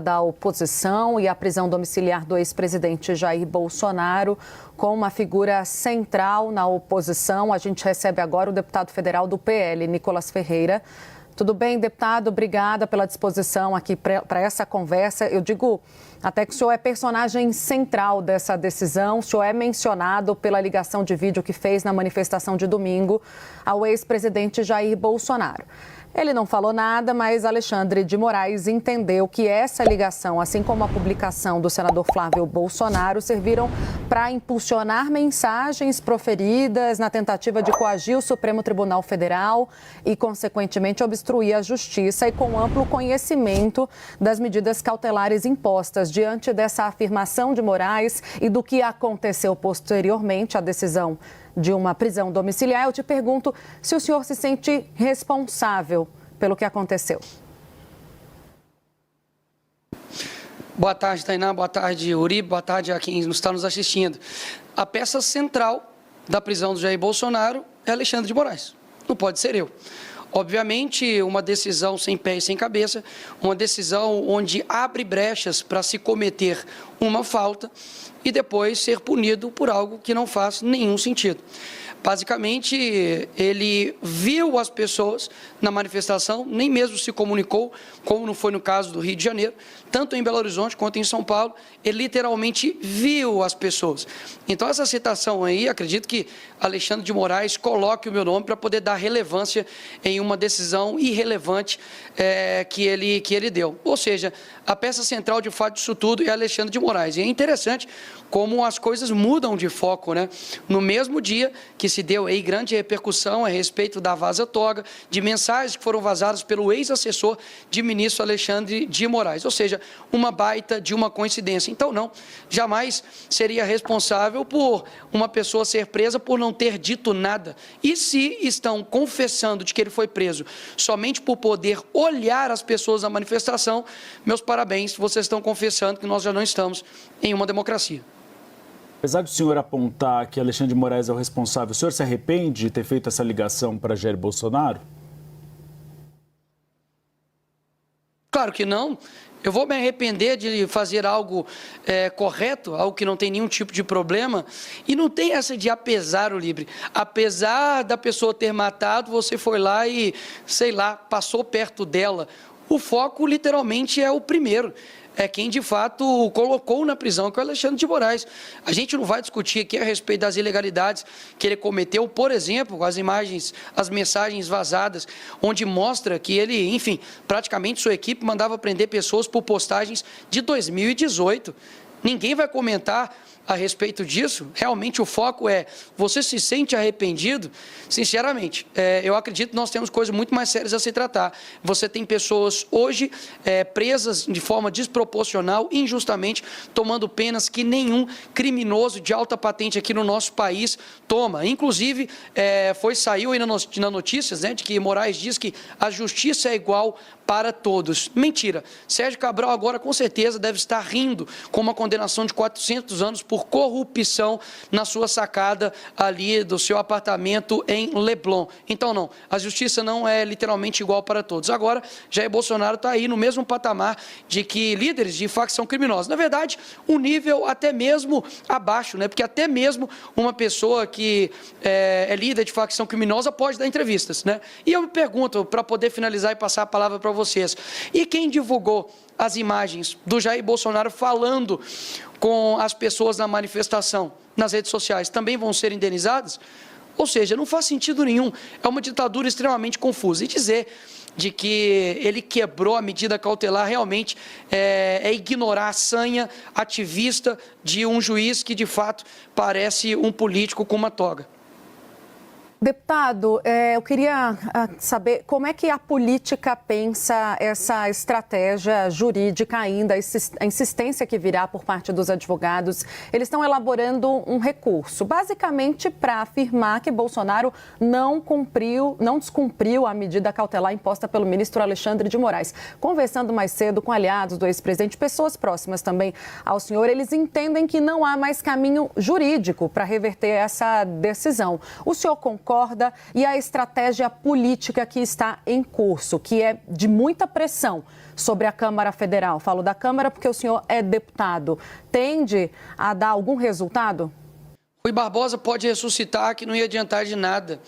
da oposição e a prisão domiciliar do ex-presidente Jair Bolsonaro com uma figura central na oposição. A gente recebe agora o deputado federal do PL, Nicolas Ferreira. Tudo bem, deputado? Obrigada pela disposição aqui para essa conversa. Eu digo até que o senhor é personagem central dessa decisão. O senhor é mencionado pela ligação de vídeo que fez na manifestação de domingo ao ex-presidente Jair Bolsonaro. Ele não falou nada, mas Alexandre de Moraes entendeu que essa ligação, assim como a publicação do senador Flávio Bolsonaro, serviram para impulsionar mensagens proferidas na tentativa de coagir o Supremo Tribunal Federal e, consequentemente, obstruir a justiça, e com amplo conhecimento das medidas cautelares impostas. Diante dessa afirmação de Moraes e do que aconteceu posteriormente à decisão de uma prisão domiciliar, eu te pergunto se o senhor se sente responsável pelo que aconteceu. Boa tarde, Tainá. Boa tarde, Uribe. Boa tarde a quem está nos assistindo. A peça central da prisão do Jair Bolsonaro é Alexandre de Moraes. Não pode ser eu. Obviamente, uma decisão sem pé e sem cabeça, uma decisão onde abre brechas para se cometer uma falta e depois ser punido por algo que não faz nenhum sentido. Basicamente, ele viu as pessoas na manifestação, nem mesmo se comunicou, como não foi no caso do Rio de Janeiro, tanto em Belo Horizonte quanto em São Paulo, ele literalmente viu as pessoas. Então, essa citação aí, acredito que Alexandre de Moraes coloque o meu nome para poder dar relevância em uma decisão irrelevante que ele deu. Ou seja, a peça central, de fato, disso tudo é Alexandre de Moraes. E é interessante como as coisas mudam de foco, né? No mesmo dia que se deu aí grande repercussão a respeito da vaza-toga, de mensagens que foram vazadas pelo ex-assessor de ministro Alexandre de Moraes. Ou seja, uma baita de uma coincidência. Então, não, jamais seria responsável por uma pessoa ser presa por não ter dito nada. E se estão confessando de que ele foi preso somente por poder olhar as pessoas na manifestação, meus parabéns, vocês estão confessando que nós já não estamos em uma democracia. Apesar do senhor apontar que Alexandre de Moraes é o responsável, o senhor se arrepende de ter feito essa ligação para Jair Bolsonaro? Claro que não. Eu vou me arrepender de fazer algo correto, algo que não tem nenhum tipo de problema. E não tem essa de apesar, Uribe. Apesar da pessoa ter matado, você foi lá e, sei lá, passou perto dela. O foco, literalmente, é o primeiro. É quem, de fato, o colocou na prisão, que é o Alexandre de Moraes. A gente não vai discutir aqui a respeito das ilegalidades que ele cometeu, por exemplo, as imagens, as mensagens vazadas, onde mostra que ele, enfim, praticamente sua equipe mandava prender pessoas por postagens de 2018. Ninguém vai comentar a respeito disso. Realmente o foco é, você se sente arrependido? Sinceramente, eu acredito que nós temos coisas muito mais sérias a se tratar. Você tem pessoas hoje presas de forma desproporcional, injustamente, tomando penas que nenhum criminoso de alta patente aqui no nosso país toma. Inclusive, saiu aí na notícias, né, de que Moraes diz que a justiça é igual para todos. Mentira. Sérgio Cabral agora com certeza deve estar rindo com uma condenação de 400 anos por corrupção na sua sacada ali do seu apartamento em Leblon. Então não, a justiça não é literalmente igual para todos. Agora, Jair Bolsonaro está aí no mesmo patamar de que líderes de facção criminosa. Na verdade, um nível até mesmo abaixo, né? Porque até mesmo uma pessoa que é líder de facção criminosa pode dar entrevistas, né? E eu me pergunto, para poder finalizar e passar a palavra para vocês, e quem divulgou as imagens do Jair Bolsonaro falando com as pessoas na manifestação nas redes sociais, também vão ser indenizadas? Ou seja, não faz sentido nenhum, é uma ditadura extremamente confusa. E dizer de que ele quebrou a medida cautelar realmente é ignorar a sanha ativista de um juiz que, de fato, parece um político com uma toga. Deputado, eu queria saber como é que a política pensa essa estratégia jurídica ainda, a insistência que virá por parte dos advogados. Eles estão elaborando um recurso, basicamente para afirmar que Bolsonaro não descumpriu a medida cautelar imposta pelo ministro Alexandre de Moraes. Conversando mais cedo com aliados do ex-presidente, pessoas próximas também ao senhor, eles entendem que não há mais caminho jurídico para reverter essa decisão. O senhor concorda concorda e a estratégia política que está em curso, que é de muita pressão sobre a Câmara Federal? Falo da Câmara porque o senhor é deputado. Tende a dar algum resultado? Rui Barbosa pode ressuscitar que não ia adiantar de nada.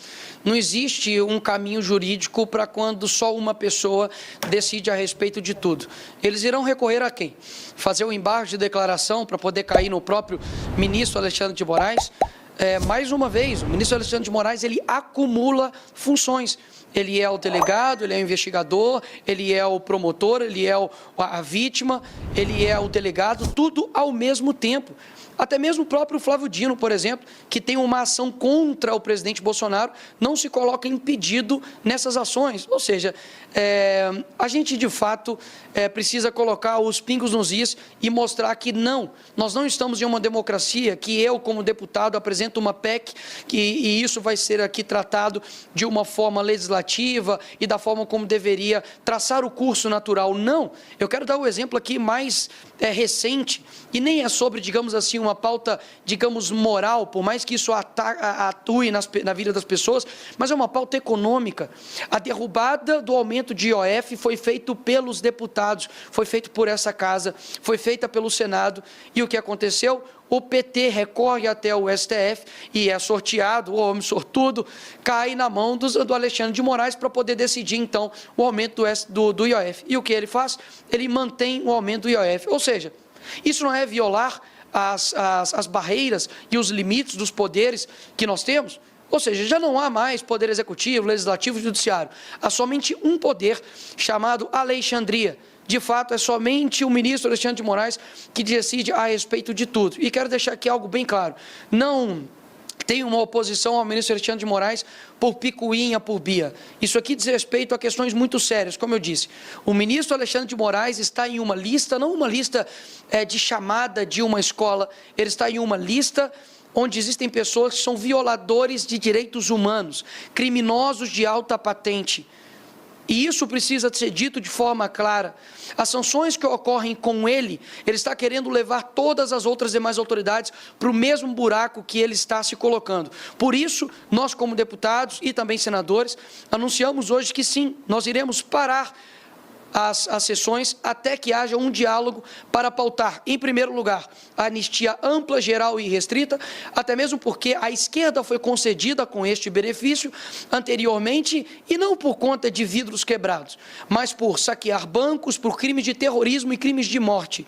Não existe um caminho jurídico para quando só uma pessoa decide a respeito de tudo. Eles irão recorrer a quem? Fazer o embargo de declaração para poder cair no próprio ministro Alexandre de Moraes? Mais uma vez, o ministro Alexandre de Moraes, ele acumula funções. Ele é o delegado, ele é o investigador, ele é o promotor, ele é a vítima, ele é o delegado, tudo ao mesmo tempo. Até mesmo o próprio Flávio Dino, por exemplo, que tem uma ação contra o presidente Bolsonaro, não se coloca impedido nessas ações. Ou seja, a gente, de fato, precisa colocar os pingos nos is e mostrar que não, nós não estamos em uma democracia que eu, como deputado, apresento uma PEC e isso vai ser aqui tratado de uma forma legislativa e da forma como deveria traçar o curso natural. Não, eu quero dar o exemplo aqui mais recente, e nem é sobre, digamos assim, uma pauta, digamos, moral, por mais que isso atue na vida das pessoas, mas é uma pauta econômica. A derrubada do aumento de IOF foi feito pelos deputados, foi feito por essa casa, foi feita pelo Senado, e o que aconteceu? O PT recorre até o STF e é sorteado, o homem sortudo, cai na mão do Alexandre de Moraes para poder decidir, então, o aumento do IOF. E o que ele faz? Ele mantém o aumento do IOF. Ou seja, isso não é violar as barreiras e os limites dos poderes que nós temos? Ou seja, já não há mais poder executivo, legislativo e judiciário. Há somente um poder chamado Alexandria. De fato, é somente o ministro Alexandre de Moraes que decide a respeito de tudo. E quero deixar aqui algo bem claro. Não tem uma oposição ao ministro Alexandre de Moraes por picuinha, por bia. Isso aqui diz respeito a questões muito sérias, como eu disse. O ministro Alexandre de Moraes está em uma lista, não uma lista de chamada de uma escola, ele está em uma lista onde existem pessoas que são violadores de direitos humanos, criminosos de alta patente. E isso precisa ser dito de forma clara. As sanções que ocorrem com ele está querendo levar todas as outras demais autoridades para o mesmo buraco que ele está se colocando. Por isso, nós como deputados e também senadores, anunciamos hoje que sim, nós iremos parar as sessões até que haja um diálogo para pautar, em primeiro lugar, a anistia ampla, geral e restrita, até mesmo porque a esquerda foi concedida com este benefício anteriormente, e não por conta de vidros quebrados, mas por saquear bancos, por crimes de terrorismo e crimes de morte.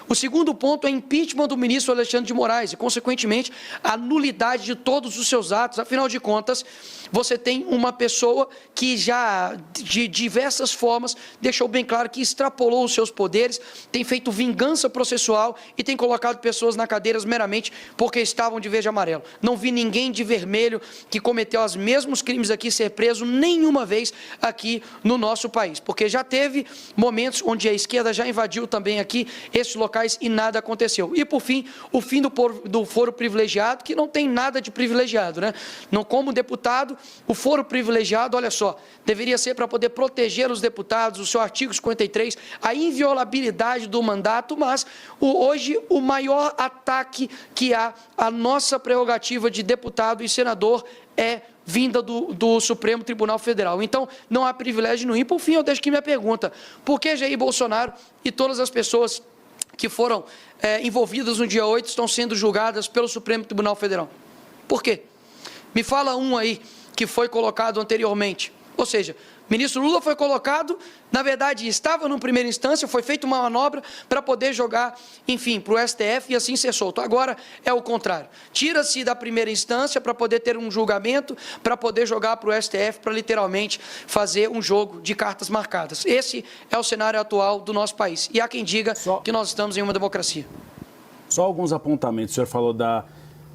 O segundo ponto é impeachment do ministro Alexandre de Moraes e, consequentemente, a nulidade de todos os seus atos. Afinal de contas, você tem uma pessoa que já, de diversas formas, deixou bem claro que extrapolou os seus poderes, tem feito vingança processual e tem colocado pessoas na cadeira meramente porque estavam de verde e amarelo. Não vi ninguém de vermelho que cometeu os mesmos crimes aqui ser preso nenhuma vez aqui no nosso país, porque já teve momentos onde a esquerda já invadiu também aqui esses locais e nada aconteceu. E, por fim, o fim do foro privilegiado, que não tem nada de privilegiado, né? Não, como deputado, o foro privilegiado, olha só, deveria ser para poder proteger os deputados, o seu artigo 53, a inviolabilidade do mandato, mas hoje o maior ataque que há à nossa prerrogativa de deputado e senador é vinda do Supremo Tribunal Federal. Então, não há privilégio nenhum. E, por fim, eu deixo aqui minha pergunta: por que Jair Bolsonaro e todas as pessoas que foram envolvidas no dia 8 estão sendo julgadas pelo Supremo Tribunal Federal? Por quê? Me fala um aí que foi colocado anteriormente. Ou seja, o ministro Lula foi colocado, na verdade, estava numa primeira instância, foi feita uma manobra para poder jogar, enfim, para o STF e assim ser solto. Agora é o contrário. Tira-se da primeira instância para poder ter um julgamento, para poder jogar para o STF, para literalmente fazer um jogo de cartas marcadas. Esse é o cenário atual do nosso país. E há quem diga que nós estamos em uma democracia. Só alguns apontamentos. O senhor falou da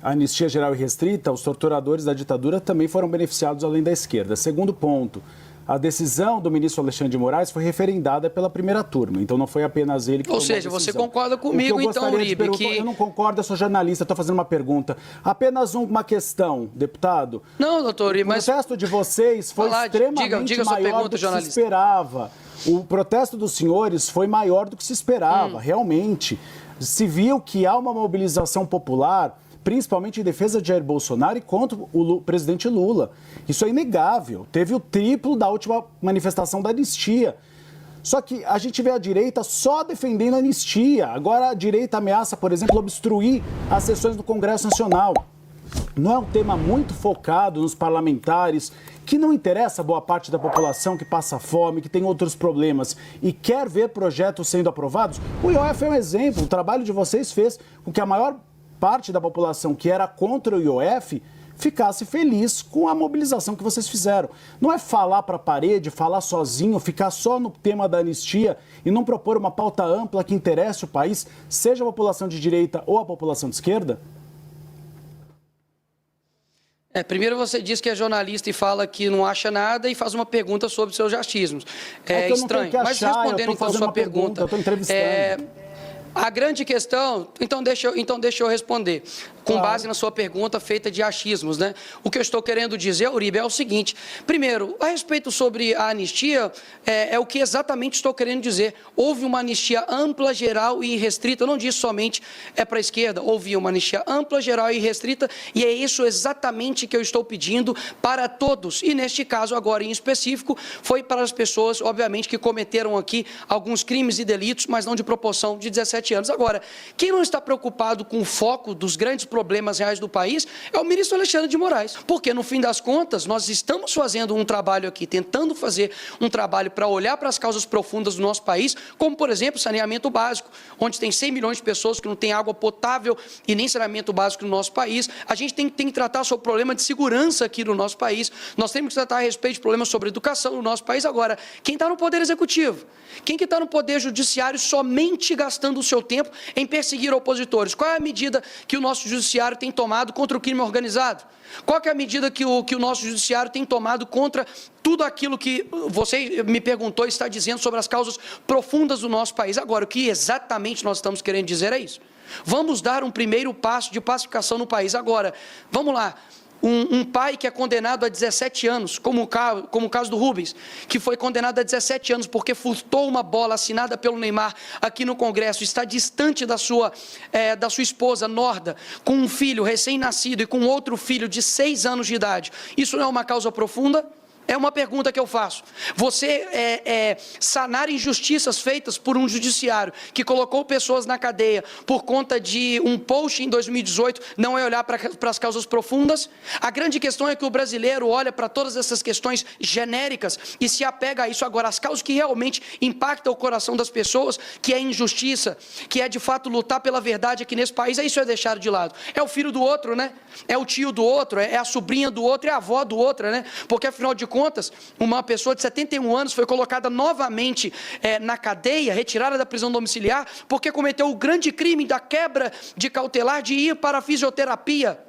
anistia geral e restrita. Os torturadores da ditadura também foram beneficiados além da esquerda. Segundo ponto, a decisão do ministro Alexandre de Moraes foi referendada pela primeira turma, então não foi apenas ele que tomou a decisão. Ou seja, você concorda comigo, então, Uribe, que... Eu não concordo, eu sou jornalista, estou fazendo uma pergunta. Apenas uma questão, deputado. Não, doutor Uribe, mas... O protesto de vocês foi extremamente maior do que se esperava. O protesto dos senhores foi maior do que se esperava, realmente. Se viu que há uma mobilização popular principalmente em defesa de Jair Bolsonaro e contra o presidente Lula. Isso é inegável. Teve o triplo da última manifestação da anistia. Só que a gente vê a direita só defendendo a anistia. Agora a direita ameaça, por exemplo, obstruir as sessões do Congresso Nacional. Não é um tema muito focado nos parlamentares, que não interessa a boa parte da população que passa fome, que tem outros problemas e quer ver projetos sendo aprovados? O IOF é um exemplo. O trabalho de vocês fez com que a maior parte da população que era contra o IOF ficasse feliz com a mobilização que vocês fizeram. Não é falar para a parede, falar sozinho, ficar só no tema da anistia e não propor uma pauta ampla que interesse o país, seja a população de direita ou a população de esquerda? Primeiro você diz que é jornalista e fala que não acha nada e faz uma pergunta sobre seus achismos. É estranho. Mas respondendo então a sua pergunta, eu estou entrevistando. A grande questão, então deixa eu responder, com base na sua pergunta feita de achismos, né? O que eu estou querendo dizer, Uribe, é o seguinte: primeiro, a respeito sobre a anistia, é o que exatamente estou querendo dizer. Houve uma anistia ampla, geral e restrita, eu não disse somente para a esquerda, houve uma anistia ampla, geral e restrita, e é isso exatamente que eu estou pedindo para todos. E neste caso, agora em específico, foi para as pessoas, obviamente, que cometeram aqui alguns crimes e delitos, mas não de proporção de 17 anos. Agora, quem não está preocupado com o foco dos grandes problemas reais do país é o ministro Alexandre de Moraes, porque no fim das contas nós estamos fazendo um trabalho aqui, tentando fazer um trabalho para olhar para as causas profundas do nosso país, como por exemplo saneamento básico, onde tem 100 milhões de pessoas que não têm água potável e nem saneamento básico no nosso país. A gente tem que tratar sobre o problema de segurança aqui no nosso país, nós temos que tratar a respeito de problemas sobre educação no nosso país. Agora, quem está no poder executivo, quem que está no poder judiciário somente gastando o seu tempo em perseguir opositores? Qual é a medida que o nosso judiciário tem tomado contra o crime organizado? Qual é a medida que o nosso judiciário tem tomado contra tudo aquilo que você me perguntou e está dizendo sobre as causas profundas do nosso país? Agora, o que exatamente nós estamos querendo dizer é isso. Vamos dar um primeiro passo de pacificação no país. Agora, vamos lá. Um pai que é condenado a 17 anos, como o caso do Rubens, que foi condenado a 17 anos porque furtou uma bola assinada pelo Neymar aqui no Congresso, está distante da sua esposa, Norda, com um filho recém-nascido e com outro filho de 6 anos de idade. Isso não é uma causa profunda? É uma pergunta que eu faço. Você sanar injustiças feitas por um judiciário que colocou pessoas na cadeia por conta de um post em 2018, não é olhar para as causas profundas? A grande questão é que o brasileiro olha para todas essas questões genéricas e se apega a isso. Agora, as causas que realmente impactam o coração das pessoas, que é injustiça, que é de fato lutar pela verdade aqui nesse país, isso é deixado de lado. É o filho do outro, né? É o tio do outro, é a sobrinha do outro, é a avó do outro, né? Porque afinal de contas, uma pessoa de 71 anos foi colocada novamente na cadeia, retirada da prisão domiciliar, porque cometeu o grande crime da quebra de cautelar de ir para a fisioterapia.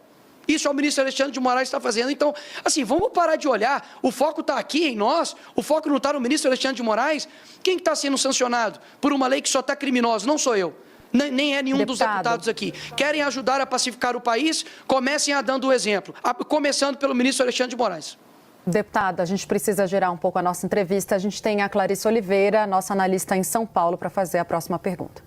Isso é o ministro Alexandre de Moraes está fazendo. Então, assim, vamos parar de olhar. O foco está aqui em nós, o foco não está no ministro Alexandre de Moraes. Quem está sendo sancionado por uma lei que só está criminosa? Não sou eu. Nem é nenhum dos deputados aqui. Querem ajudar a pacificar o país? Comecem a dando o exemplo, começando pelo ministro Alexandre de Moraes. Deputada, a gente precisa gerar um pouco a nossa entrevista. A gente tem a Clarice Oliveira, nossa analista em São Paulo, para fazer a próxima pergunta.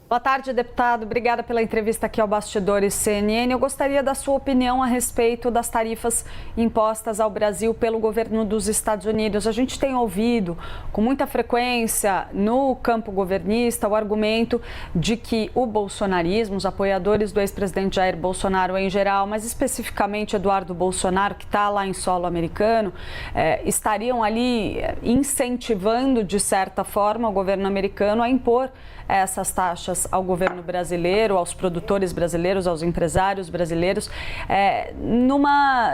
Boa tarde, deputado. Obrigada pela entrevista aqui ao Bastidores CNN. Eu gostaria da sua opinião a respeito das tarifas impostas ao Brasil pelo governo dos Estados Unidos. A gente tem ouvido com muita frequência no campo governista o argumento de que o bolsonarismo, os apoiadores do ex-presidente Jair Bolsonaro em geral, mas especificamente Eduardo Bolsonaro, que está lá em solo americano, estariam ali incentivando, de certa forma, o governo americano a impor essas taxas ao governo brasileiro, aos produtores brasileiros, aos empresários brasileiros,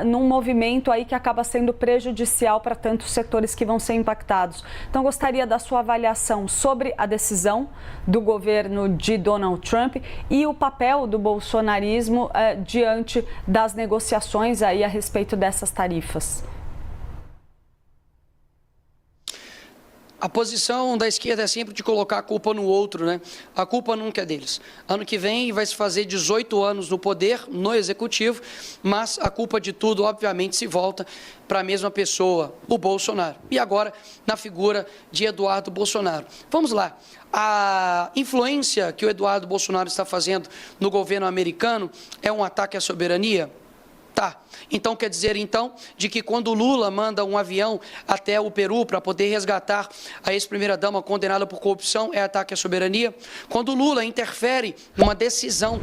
num movimento aí que acaba sendo prejudicial para tantos setores que vão ser impactados. Então, gostaria da sua avaliação sobre a decisão do governo de Donald Trump e o papel do bolsonarismo diante das negociações aí a respeito dessas tarifas. A posição da esquerda é sempre de colocar a culpa no outro, né? A culpa nunca é deles. Ano que vem vai se fazer 18 anos no poder, no executivo, mas a culpa de tudo, obviamente, se volta para a mesma pessoa, o Bolsonaro. E agora, na figura de Eduardo Bolsonaro. Vamos lá. A influência que o Eduardo Bolsonaro está fazendo no governo americano é um ataque à soberania? Tá. Então, quer dizer, então, de que quando o Lula manda um avião até o Peru para poder resgatar a ex-primeira-dama condenada por corrupção, é ataque à soberania? Quando o Lula interfere numa decisão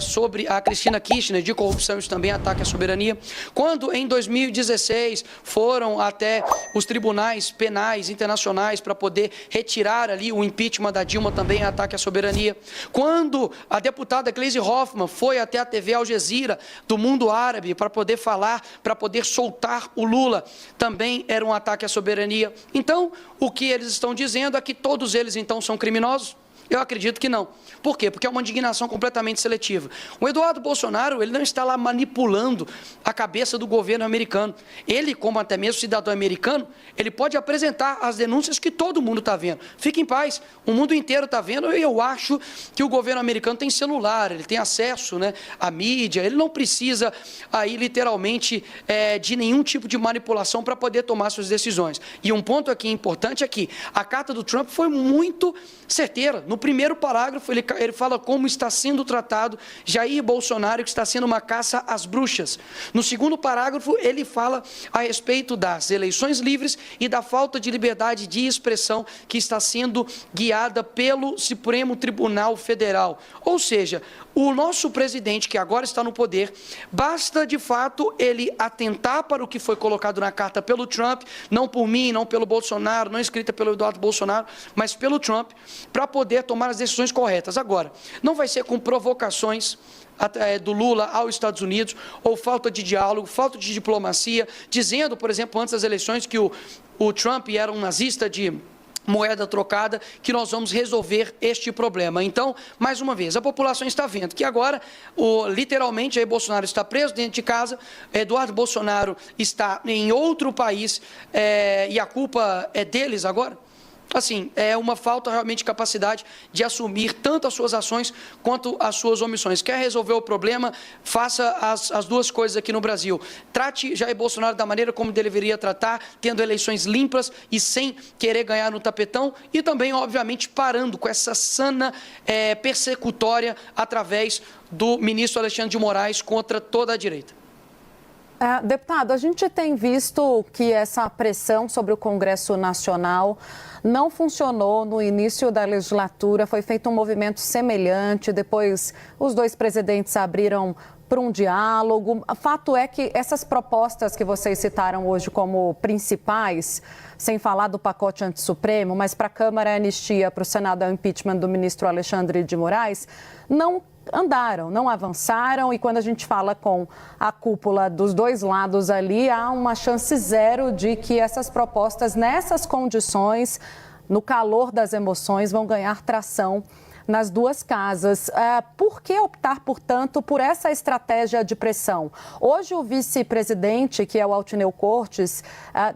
sobre a Cristina Kirchner de corrupção, isso também é ataque à soberania? Quando, em 2016, foram até os tribunais penais internacionais para poder retirar ali o impeachment da Dilma, também é ataque à soberania? Quando a deputada Gleisi Hoffmann foi até a TV Al Jazeera do mundo árabe para poder falar, para poder soltar o Lula, também era um ataque à soberania. Então, o que eles estão dizendo é que todos eles, então, são criminosos? Eu acredito que não. Por quê? Porque é uma indignação completamente seletiva. O Eduardo Bolsonaro, ele não está lá manipulando a cabeça do governo americano. Ele, como até mesmo cidadão americano, ele pode apresentar as denúncias que todo mundo está vendo. Fique em paz, o mundo inteiro está vendo, e eu acho que o governo americano tem celular, ele tem acesso, né, à mídia, ele não precisa aí literalmente de nenhum tipo de manipulação para poder tomar suas decisões. E um ponto aqui importante é que a carta do Trump foi muito certeira. No primeiro parágrafo, ele fala como está sendo tratado Jair Bolsonaro, que está sendo uma caça às bruxas. No segundo parágrafo, ele fala a respeito das eleições livres e da falta de liberdade de expressão que está sendo guiada pelo Supremo Tribunal Federal. Ou seja, o nosso presidente, que agora está no poder, basta, de fato, ele atentar para o que foi colocado na carta pelo Trump, não por mim, não pelo Bolsonaro, não escrita pelo Eduardo Bolsonaro, mas pelo Trump, para poder tomar as decisões corretas. Agora, não vai ser com provocações do Lula aos Estados Unidos, ou falta de diálogo, falta de diplomacia, dizendo, por exemplo, antes das eleições, que o Trump era um nazista de moeda trocada, que nós vamos resolver este problema. Então, mais uma vez, a população está vendo que agora, literalmente, Jair Bolsonaro está preso dentro de casa, Eduardo Bolsonaro está em outro país, e a culpa é deles agora? Assim, é uma falta realmente de capacidade de assumir tanto as suas ações quanto as suas omissões. Quer resolver o problema, faça as duas coisas aqui no Brasil. Trate Jair Bolsonaro da maneira como deveria tratar, tendo eleições limpas e sem querer ganhar no tapetão, e também, obviamente, parando com essa sana persecutória através do ministro Alexandre de Moraes contra toda a direita. Deputado, a gente tem visto que essa pressão sobre o Congresso Nacional não funcionou no início da legislatura, foi feito um movimento semelhante, depois os dois presidentes abriram para um diálogo. O fato é que essas propostas que vocês citaram hoje como principais, sem falar do pacote antissupremo, mas para a Câmara é anistia, para o Senado é o impeachment do ministro Alexandre de Moraes, não andaram, não avançaram, e quando a gente fala com a cúpula dos dois lados ali, há uma chance zero de que essas propostas, nessas condições, no calor das emoções, vão ganhar tração nas duas casas. Por que optar, portanto, por essa estratégia de pressão? Hoje o vice-presidente, que é o Altineu Cortes,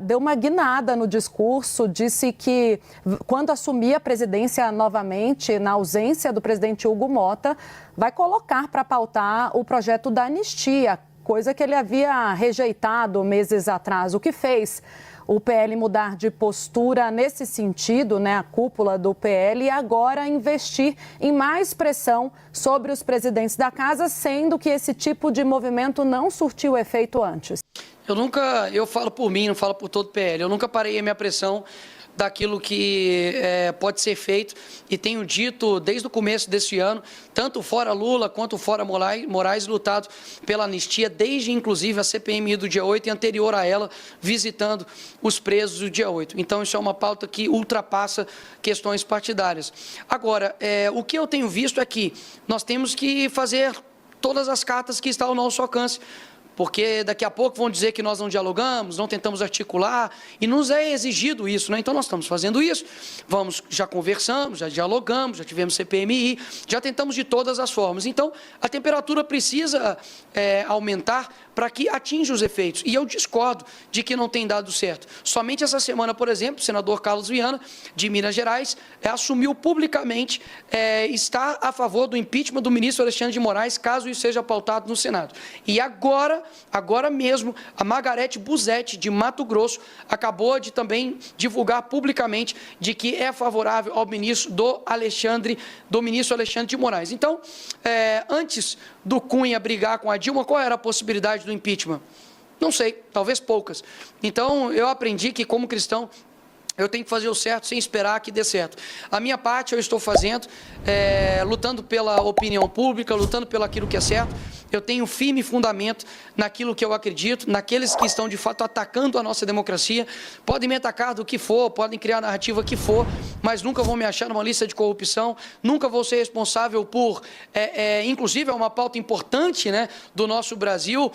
deu uma guinada no discurso, disse que quando assumir a presidência novamente, na ausência do presidente Hugo Mota, vai colocar para pautar o projeto da anistia, coisa que ele havia rejeitado meses atrás. O que fez o PL mudar de postura nesse sentido, né, a cúpula do PL, e agora investir em mais pressão sobre os presidentes da casa, sendo que esse tipo de movimento não surtiu efeito antes? Eu falo por mim, não falo por todo o PL, eu nunca parei a minha pressão daquilo que pode ser feito, e tenho dito desde o começo desse ano, tanto fora Lula quanto fora Moraes, lutado pela anistia, desde inclusive a CPMI do dia 8 e anterior a ela, visitando os presos do dia 8. Então isso é uma pauta que ultrapassa questões partidárias. Agora, o que eu tenho visto é que nós temos que fazer todas as cartas que estão ao nosso alcance, porque daqui a pouco vão dizer que nós não dialogamos, não tentamos articular, e nos é exigido isso, né? Então nós estamos fazendo isso, já conversamos, já dialogamos, já tivemos CPMI, já tentamos de todas as formas. Então a temperatura precisa aumentar para que atinja os efeitos. E eu discordo de que não tem dado certo. Somente essa semana, por exemplo, o senador Carlos Viana, de Minas Gerais, assumiu publicamente estar a favor do impeachment do ministro Alexandre de Moraes, caso isso seja pautado no Senado. E agora mesmo, a Margarete Busetti, de Mato Grosso, acabou de também divulgar publicamente de que é favorável ao ministro ministro Alexandre de Moraes. Então, antes do Cunha brigar com a Dilma, qual era a possibilidade do impeachment? Não sei, talvez poucas. Então, eu aprendi que, como cristão, eu tenho que fazer o certo sem esperar que dê certo. A minha parte eu estou fazendo, lutando pela opinião pública, lutando pelo aquilo que é certo. Eu tenho firme fundamento naquilo que eu acredito, naqueles que estão, de fato, atacando a nossa democracia. Podem me atacar do que for, podem criar a narrativa que for, mas nunca vão me achar numa lista de corrupção, nunca vou ser responsável por, inclusive, é uma pauta importante, né, do nosso Brasil,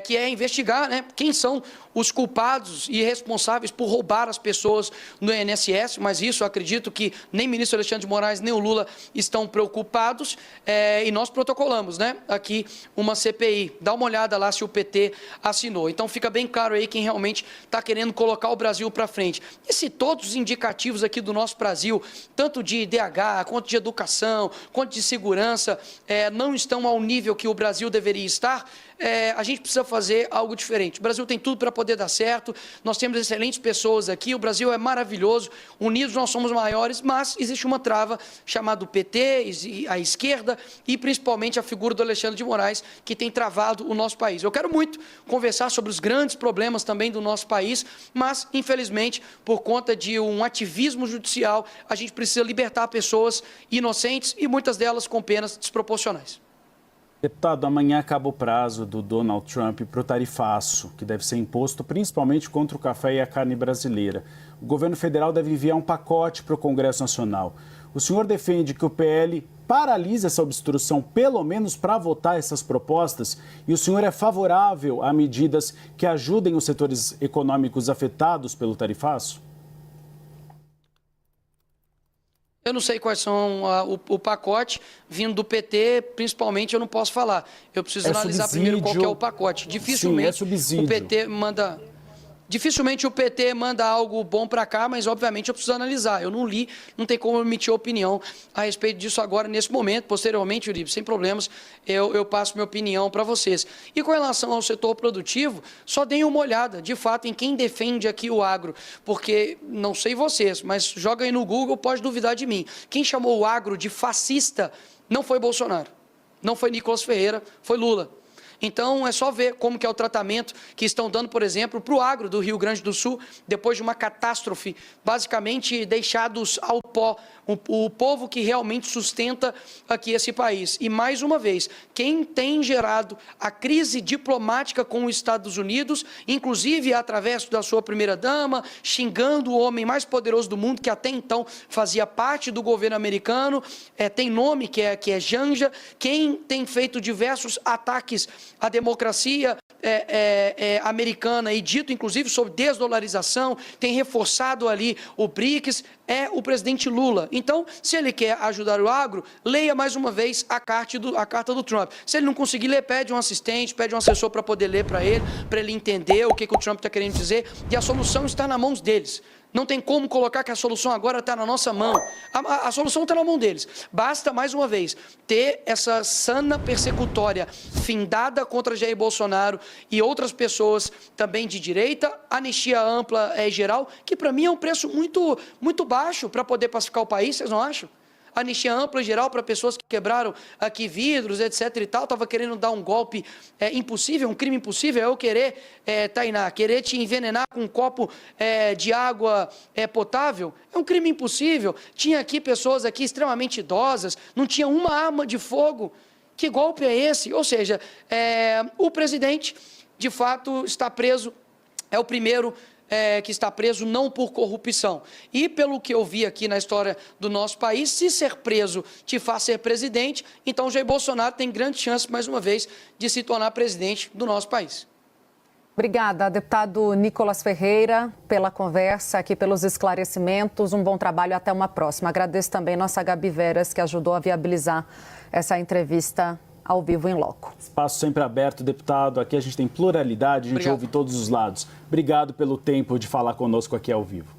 que é investigar, né, quem são os culpados e responsáveis por roubar as pessoas no INSS, mas isso eu acredito que nem o ministro Alexandre de Moraes, nem o Lula estão preocupados, e nós protocolamos, né, aqui uma CPI. Dá uma olhada lá se o PT assinou. Então fica bem claro aí quem realmente está querendo colocar o Brasil para frente. E se todos os indicativos aqui do nosso Brasil, tanto de IDH, quanto de educação, quanto de segurança, não estão ao nível que o Brasil deveria estar, a gente precisa fazer algo diferente. O Brasil tem tudo para poder dar certo, nós temos excelentes pessoas aqui, o Brasil é maravilhoso, unidos nós somos maiores, mas existe uma trava chamada PT, a esquerda e principalmente a figura do Alexandre de Moraes, que tem travado o nosso país. Eu quero muito conversar sobre os grandes problemas também do nosso país, mas, infelizmente, por conta de um ativismo judicial, a gente precisa libertar pessoas inocentes e muitas delas com penas desproporcionais. Deputado, amanhã acaba o prazo do Donald Trump para o tarifaço, que deve ser imposto principalmente contra o café e a carne brasileira. O governo federal deve enviar um pacote para o Congresso Nacional. O senhor defende que o PL paralise essa obstrução, pelo menos para votar essas propostas? E o senhor é favorável a medidas que ajudem os setores econômicos afetados pelo tarifaço? Eu não sei quais são o pacote vindo do PT, principalmente eu não posso falar. Eu preciso analisar primeiro qual que é o pacote. Dificilmente o PT manda... Dificilmente o PT manda algo bom para cá, mas obviamente eu preciso analisar. Eu não li, não tem como emitir opinião a respeito disso agora, nesse momento. Posteriormente, Uribe, sem problemas, eu passo minha opinião para vocês. E com relação ao setor produtivo, só deem uma olhada, de fato, em quem defende aqui o agro. Porque, não sei vocês, mas joga aí no Google, pode duvidar de mim. Quem chamou o agro de fascista não foi Bolsonaro, não foi Nicolas Ferreira, foi Lula. Então, é só ver como que é o tratamento que estão dando, por exemplo, para o agro do Rio Grande do Sul, depois de uma catástrofe, basicamente deixados ao pó, o povo que realmente sustenta aqui esse país. E, mais uma vez, quem tem gerado a crise diplomática com os Estados Unidos, inclusive através da sua primeira-dama, xingando o homem mais poderoso do mundo, que até então fazia parte do governo americano, tem nome que é Janja, quem tem feito diversos ataques à democracia americana e dito, inclusive, sobre desdolarização, tem reforçado ali o BRICS, é o presidente Lula. Então, se ele quer ajudar o agro, leia mais uma vez a carta do Trump. Se ele não conseguir ler, pede um assistente, pede um assessor para poder ler para ele entender o que o Trump está querendo dizer, e a solução está nas mãos deles. Não tem como colocar que a solução agora está na nossa mão. A solução está na mão deles. Basta, mais uma vez, ter essa sana persecutória findada contra Jair Bolsonaro e outras pessoas também de direita, anistia ampla e geral, que para mim é um preço muito, muito baixo para poder pacificar o país, vocês não acham? Anistia ampla e geral para pessoas que quebraram aqui vidros, etc. e tal, estava querendo dar um golpe impossível, um crime impossível, eu querer, Tainá, querer te envenenar com um copo de água potável, é um crime impossível. Tinha aqui pessoas aqui extremamente idosas, não tinha uma arma de fogo. Que golpe é esse? Ou seja, o presidente, de fato, está preso, é o primeiro que está preso não por corrupção. E pelo que eu vi aqui na história do nosso país, se ser preso te faz ser presidente, então Jair Bolsonaro tem grande chance, mais uma vez, de se tornar presidente do nosso país. Obrigada, deputado Nicolas Ferreira, pela conversa aqui, pelos esclarecimentos. Um bom trabalho, até uma próxima. Agradeço também a nossa Gabi Veras, que ajudou a viabilizar essa entrevista ao vivo em loco. Espaço sempre aberto, deputado. Aqui a gente tem pluralidade, a gente ouve todos os lados. Obrigado pelo tempo de falar conosco aqui ao vivo.